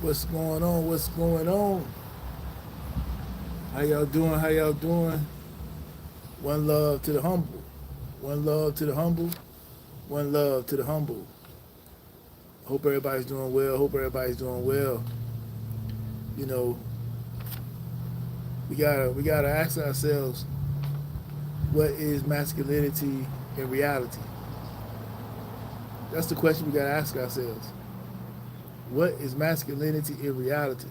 What's going on? What's going on? How y'all doing? How y'all doing? One love to the humble. One love to the humble. One love to the humble. Hope everybody's doing well. Hope everybody's doing well. You know, we gotta ask ourselves, what is masculinity in reality? That's the question we gotta ask ourselves. What is masculinity in reality?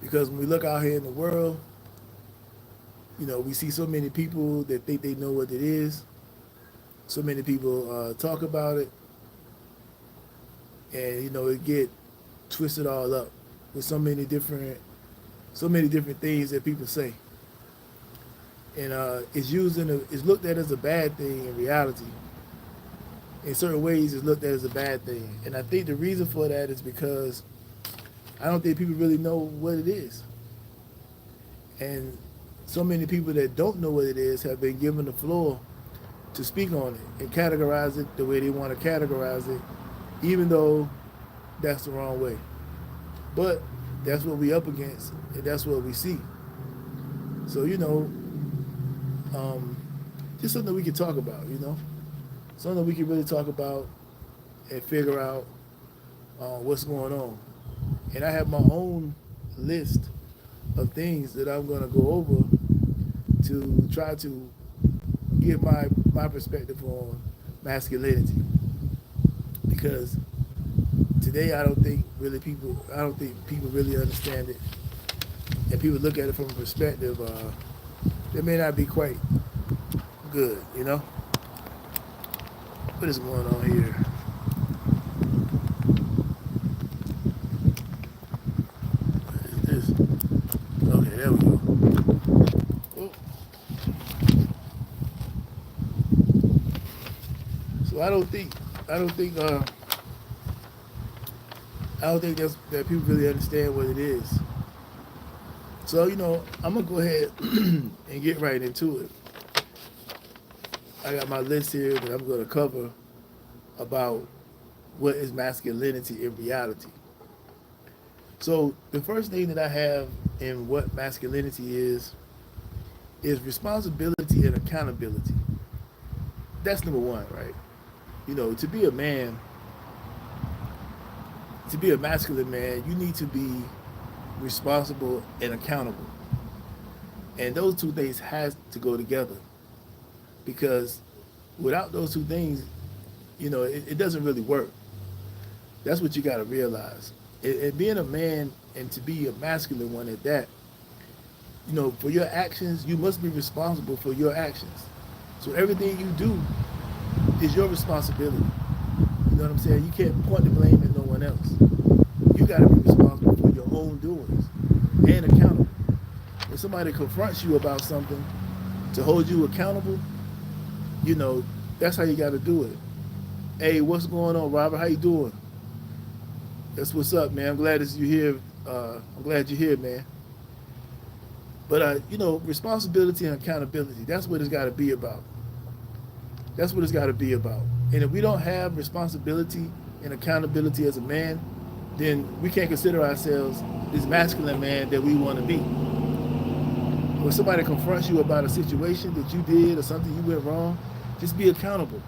Because when we look out here in the world, we see so many people that think they know what it is. So many people talk about it, and it get twisted all up with so many different things that people say, and it's looked at as a bad thing in reality. In certain ways, it's looked at as a bad thing, and I think the reason for that is because I don't think people really know what it is, and so many people that don't know what it is have been given the floor to speak on it and categorize it the way they want to categorize it, even though that's the wrong way. But that's what we up against, and that's what we see. So um, just something we can talk about. Something we can really talk about and figure out what's going on. And I have my own list of things that I'm going to go over to try to give my perspective on masculinity, because today I don't think people really understand it, and people look at it from a perspective that may not be quite good. What is going on here? What is this? Okay, there we go. Oh. So I don't think I don't think that people really understand what it is. So I'm gonna go ahead and get right into it. I got my list here that I'm gonna cover about what is masculinity in reality. So the first thing that I have in what masculinity is responsibility and accountability. That's number one, right? To be a man, to be a masculine man, you need to be responsible and accountable. And those two things has to go together, because without those two things, it doesn't really work. That's what you got to realize. And being a man, and to be a masculine one at that, for your actions, you must be responsible for your actions. So everything you do is your responsibility. You know what I'm saying? You can't point the blame at no one else. You got to be responsible for your own doings and accountable. When somebody confronts you about something, to hold you accountable, you know, that's how you got to do it. Hey, what's going on, Robert? How you doing? That's what's up, man. I'm glad that you're here. I'm glad you're here, man. But responsibility and accountability, that's what it's got to be about. That's what it's got to be about. And if we don't have responsibility and accountability as a man, then we can't consider ourselves this masculine man that we want to be. When somebody confronts you about a situation that you did or something you went wrong, just be accountable.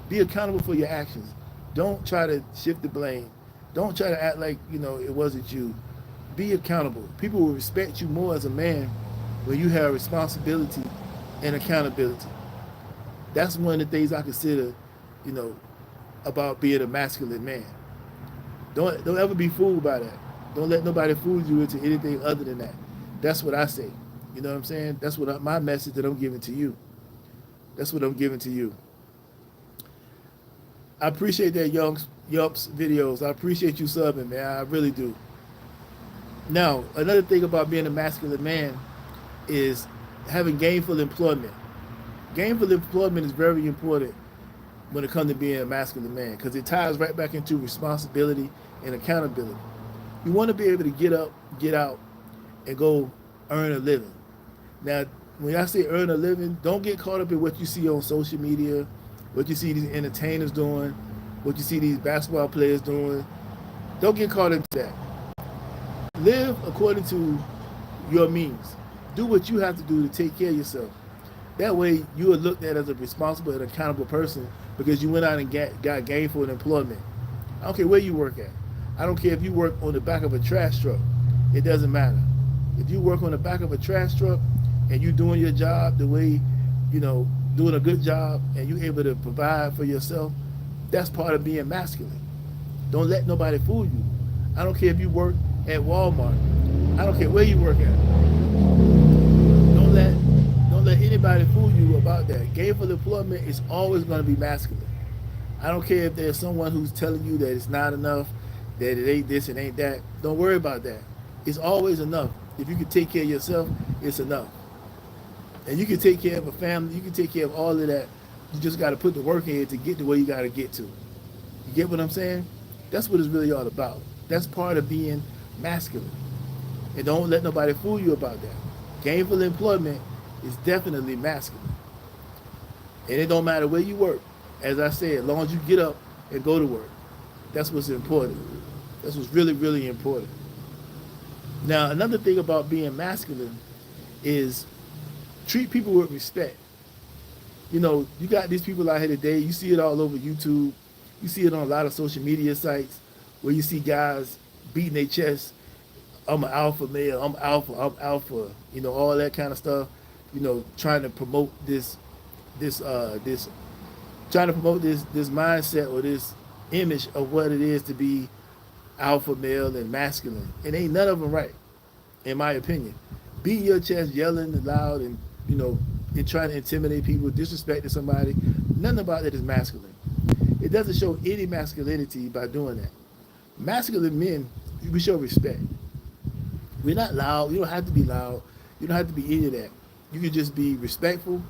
Be accountable for your actions. Don't try to shift the blame. Don't try to act like, it wasn't you. Be accountable. People will respect you more as a man when you have responsibility and accountability. That's one of the things I consider, you know, about being a masculine man. Don't ever be fooled by that. Don't let nobody fool you into anything other than that. That's what I say. You know what I'm saying? That's my message that I'm giving to you. That's what I'm giving to you. I appreciate that Yumps videos. I appreciate you subbing, man. I really do. Now, another thing about being a masculine man is having gainful employment. Gainful employment is very important when it comes to being a masculine man, because it ties right back into responsibility and accountability. You want to be able to get up, get out, and go earn a living. Now, when I say earn a living, don't get caught up in what you see on social media, what you see these entertainers doing, what you see these basketball players doing. Don't get caught into that. Live according to your means. Do what you have to do to take care of yourself. That way, you are looked at as a responsible and accountable person because you went out and got gainful employment. I don't care where you work at. I don't care if you work on the back of a trash truck. It doesn't matter. If you work on the back of a trash truck and you doing your job the way, doing a good job, and you able to provide for yourself, that's part of being masculine. Don't let nobody fool you. I don't care if you work at Walmart. I don't care where you work at. Don't let anybody fool you about that. Gainful employment is always going to be masculine. I don't care if there's someone who's telling you that it's not enough, that it ain't this and ain't that. Don't worry about that. It's always enough. If you can take care of yourself, it's enough. And you can take care of a family. You can take care of all of that. You just got to put the work in to get to where you got to get to. You get what I'm saying? That's what it's really all about. That's part of being masculine. And don't let nobody fool you about that. Gainful employment is definitely masculine. And it don't matter where you work. As I said, as long as you get up and go to work. That's what's important. That's what's really, really important. Now, another thing about being masculine is treat people with respect. You got these people out here today. You see it all over YouTube. You see it on a lot of social media sites where you see guys beating their chest. I'm an alpha male. I'm alpha. All that kind of stuff. Trying to promote this mindset or this image of what it is to be alpha male and masculine. And ain't none of them right, in my opinion. Beating your chest, yelling loud, and and trying to intimidate people, disrespecting somebody, nothing about that is masculine. It doesn't show any masculinity by doing that. Masculine men, we show respect. We're not loud. You don't have to be loud. You don't have to be any of that. You can just be respectful,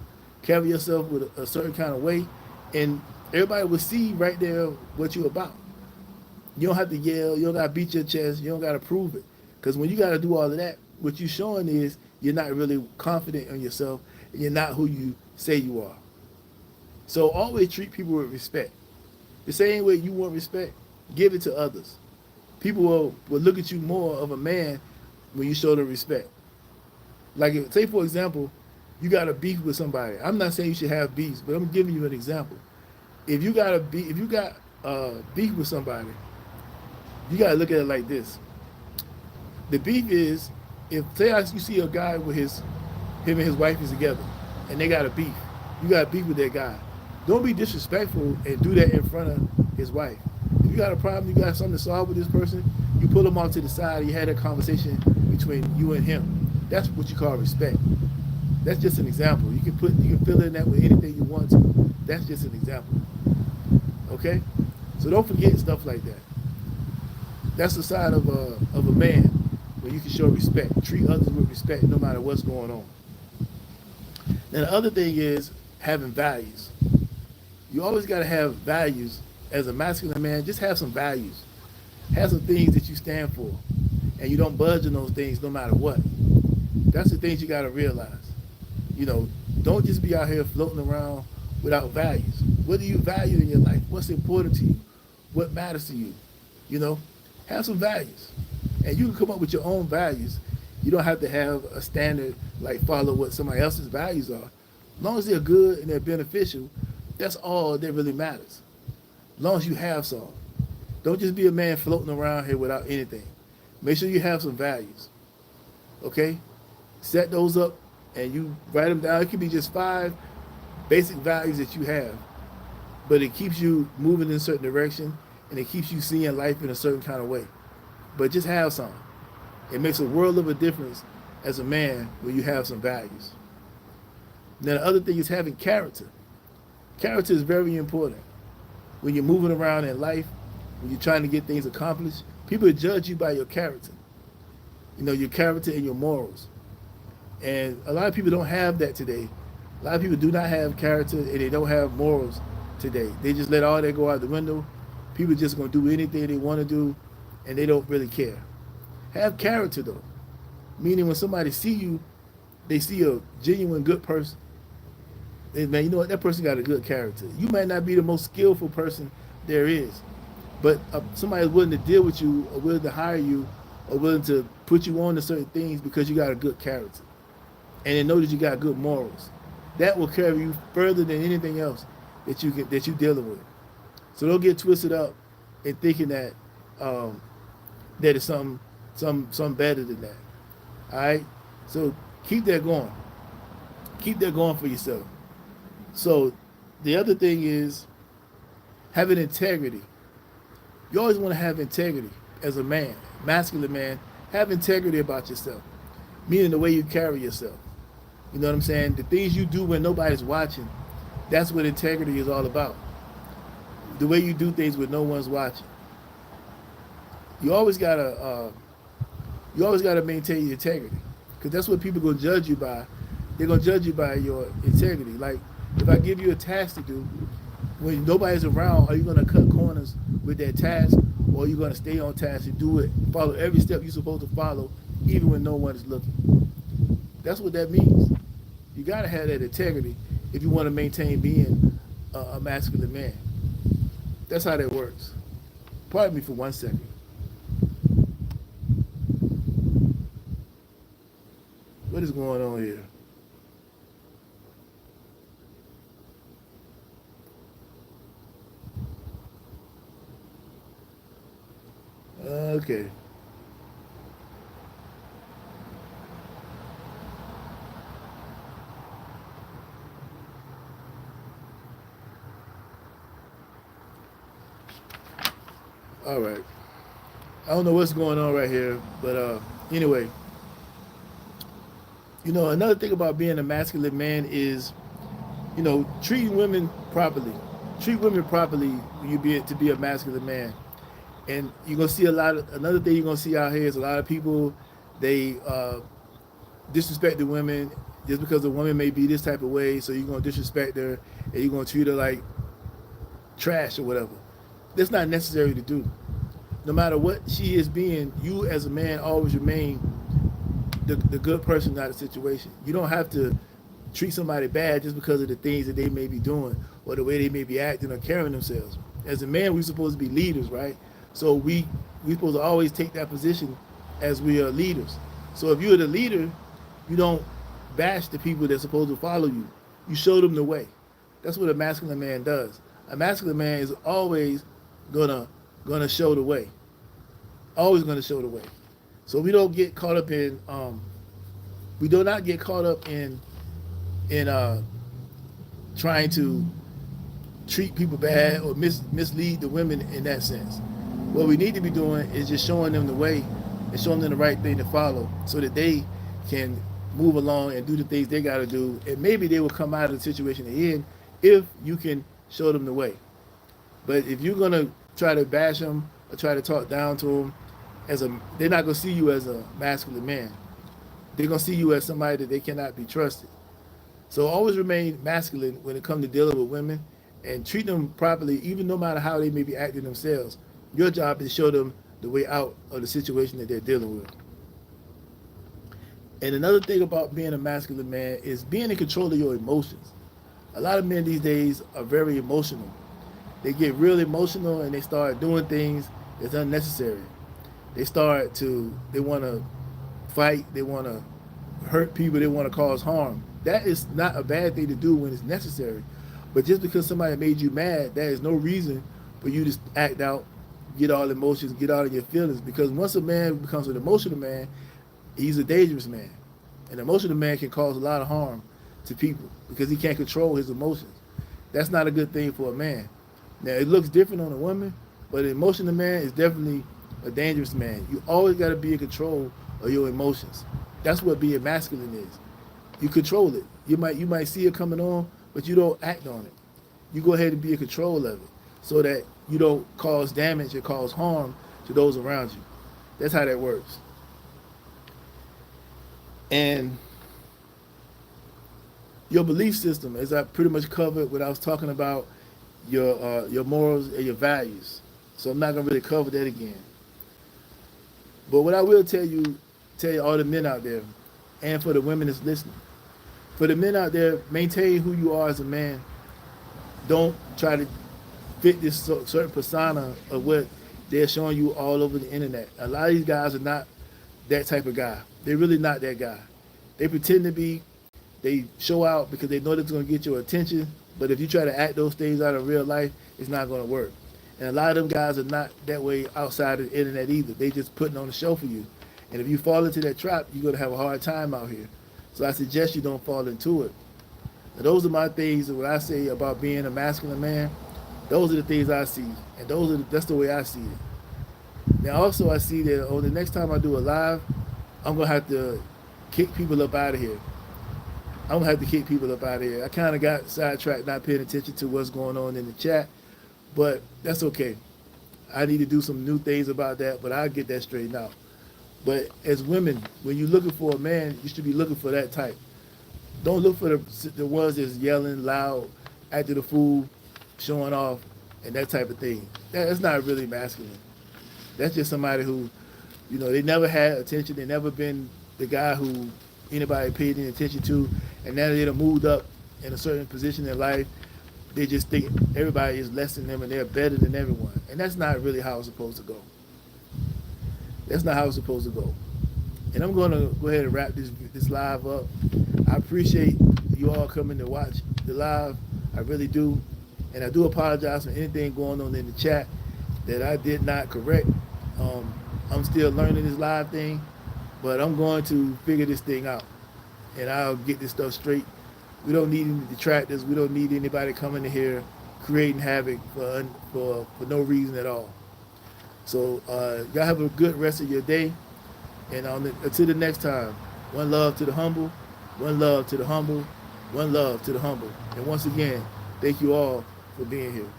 carry yourself with a certain kind of way, and everybody will see right there what you're about. You don't have to yell. You don't got to beat your chest. You don't got to prove it. Because when you got to do all of that, what you're showing is you're not really confident in yourself, and you're not who you say you are. So always treat people with respect. The same way you want respect, give it to others. People will look at you more of a man when you show them respect. Like, say for example, you got a beef with somebody. I'm not saying you should have beefs, but I'm giving you an example. If you got beef with somebody, you got to look at it like this. The beef is, if say you see a guy with him and his wife is together, and they got a beef, you got a beef with that guy. Don't be disrespectful and do that in front of his wife. If you got a problem, you got something to solve with this person, you pull him off to the side, you had a conversation between you and him. That's what you call respect. That's just an example. You can fill in that with anything you want to. That's just an example. Okay? So don't forget stuff like that. That's the side of a man where you can show respect. Treat others with respect no matter what's going on. Now the other thing is having values. You always got to have values. As a masculine man, just have some values. Have some things that you stand for. And you don't budge on those things no matter what. That's the things you got to realize. Don't just be out here floating around without values. What do you value in your life? What's important to you? What matters to you? Have some values. And you can come up with your own values. You don't have to have a standard, like follow what somebody else's values are. As long as they're good and they're beneficial, that's all that really matters. As long as you have some. Don't just be a man floating around here without anything. Make sure you have some values. Okay? Set those up and you write them down. It could be just 5 basic values that you have. But it keeps you moving in a certain direction and it keeps you seeing life in a certain kind of way. But just have some. It makes a world of a difference as a man when you have some values. Now the other thing is having character. Character is very important. When you're moving around in life, when you're trying to get things accomplished, people judge you by your character. Your character and your morals. And a lot of people don't have that today. A lot of people do not have character and they don't have morals today. They just let all that go out the window. People just going to do anything they want to do and they don't really care. Have character though. Meaning when somebody see you, they see a genuine good person. And man, you know what? That person got a good character. You might not be the most skillful person there is, But somebody is willing to deal with you, or willing to hire you, or willing to put you on to certain things because you got a good character, and they know that you got good morals. That will carry you further than anything else that you dealing with. So don't get twisted up in thinking that um, that is something better than that. All right. So keep that going. Keep that going for yourself. So the other thing is having integrity. You always want to have integrity as a man, masculine man. Have integrity about yourself, meaning the way you carry yourself. You know what I'm saying? The things you do when nobody's watching, that's what integrity is all about. The way you do things when no one's watching. You always gotta maintain your integrity, because that's what people gonna judge you by. They're gonna judge you by your integrity. Like if I give you a task to do, when nobody's around, are you gonna cut corners with that task, or are you gonna stay on task and do it, follow every step you're supposed to follow, even when no one is looking? That's what that means. You gotta have that integrity if you want to maintain being a masculine man. That's how that works. Pardon me for 1 second. What is going on here? Okay. All right. I don't know what's going on right here, but anyway, another thing about being a masculine man is, treating women properly. Treat women properly when you be to be a masculine man. And you're gonna see another thing you're gonna see out here is a lot of people, they disrespect the women just because the woman may be this type of way, so you're gonna disrespect her and you're gonna treat her like trash or whatever. That's not necessary to do. No matter what she is being, you as a man always remain the good person out of the situation. You don't have to treat somebody bad just because of the things that they may be doing or the way they may be acting or carrying themselves. As a man, we're supposed to be leaders, right? So we supposed to always take that position as we are leaders. So if you're the leader, you don't bash the people that's supposed to follow you. You show them the way. That's what a masculine man does. A masculine man is always gonna show the way. Always gonna show the way. So we don't get caught up in we do not get caught up in trying to treat people bad or mislead the women in that sense. What we need to be doing is just showing them the way and showing them the right thing to follow so that they can move along and do the things they got to do, and maybe they will come out of the situation they're in if you can show them the way. But if you're gonna try to bash them or try to talk down to them, they're not gonna see you as a masculine man. They're gonna see you as somebody that they cannot be trusted. So always remain masculine when it comes to dealing with women and treat them properly, even no matter how they may be acting themselves. Your job is to show them the way out of the situation that they're dealing with. And another thing about being a masculine man is being in control of your emotions. A lot of men these days are very emotional. They get real emotional and they start doing things that's unnecessary. They want to fight, they want to hurt people, they want to cause harm. That is not a bad thing to do when it's necessary. But just because somebody made you mad, that is no reason for you to act out, get all emotions, get out of your feelings. Because once a man becomes an emotional man, he's a dangerous man. An emotional man can cause a lot of harm to people because he can't control his emotions. That's not a good thing for a man. Now, it looks different on a woman, but an emotional man is definitely a dangerous man. You always got to be in control of your emotions. That's what being masculine is. You control it. You might see it coming on, but you don't act on it. You go ahead and be in control of it so that you don't cause damage or cause harm to those around you. That's how that works. And your belief system, as I pretty much covered when I was talking about your morals and your values. So I'm not gonna really cover that again. But what I will tell you all the men out there, and for the women that's listening, for the men out there, maintain who you are as a man. Don't try to fit this certain persona of what they're showing you all over the internet. A lot of these guys are not that type of guy. They're really not that guy. They pretend to be. They show out because they know that's going to get your attention. But if you try to act those things out in real life, it's not going to work. And a lot of them guys are not that way outside of the internet either. They just putting on a show for you. And if you fall into that trap, you're going to have a hard time out here. So I suggest you don't fall into it. And those are my things. What I say about being a masculine man, those are the things I see. And that's the way I see it. Now also I see that on the next time I do a live, I'm going to have to kick people up out of here. I'm going to have to kick people up out of here. I kind of got sidetracked not paying attention to what's going on in the chat, but that's okay. I need to do some new things about that, but I'll get that straightened out. But as women, when you're looking for a man, you should be looking for that type. Don't look for the ones that's yelling loud, acting a fool, showing off, and that type of thing. That's not really masculine. That's just somebody who, they never had attention. They never been the guy who anybody paid any attention to, and now they're moved up in a certain position in life. They just think everybody is less than them and they're better than everyone. And that's not really how it's supposed to go. That's not how it's supposed to go. And I'm going to go ahead and wrap this live up. I appreciate you all coming to watch the live. I really do. And I do apologize for anything going on in the chat that I did not correct. I'm still learning this live thing, but I'm going to figure this thing out. And I'll get this stuff straight. We don't need any detractors. We don't need anybody coming in here creating havoc for no reason at all. So y'all have a good rest of your day. And until the next time, one love to the humble, one love to the humble, one love to the humble. And once again, thank you all for being here.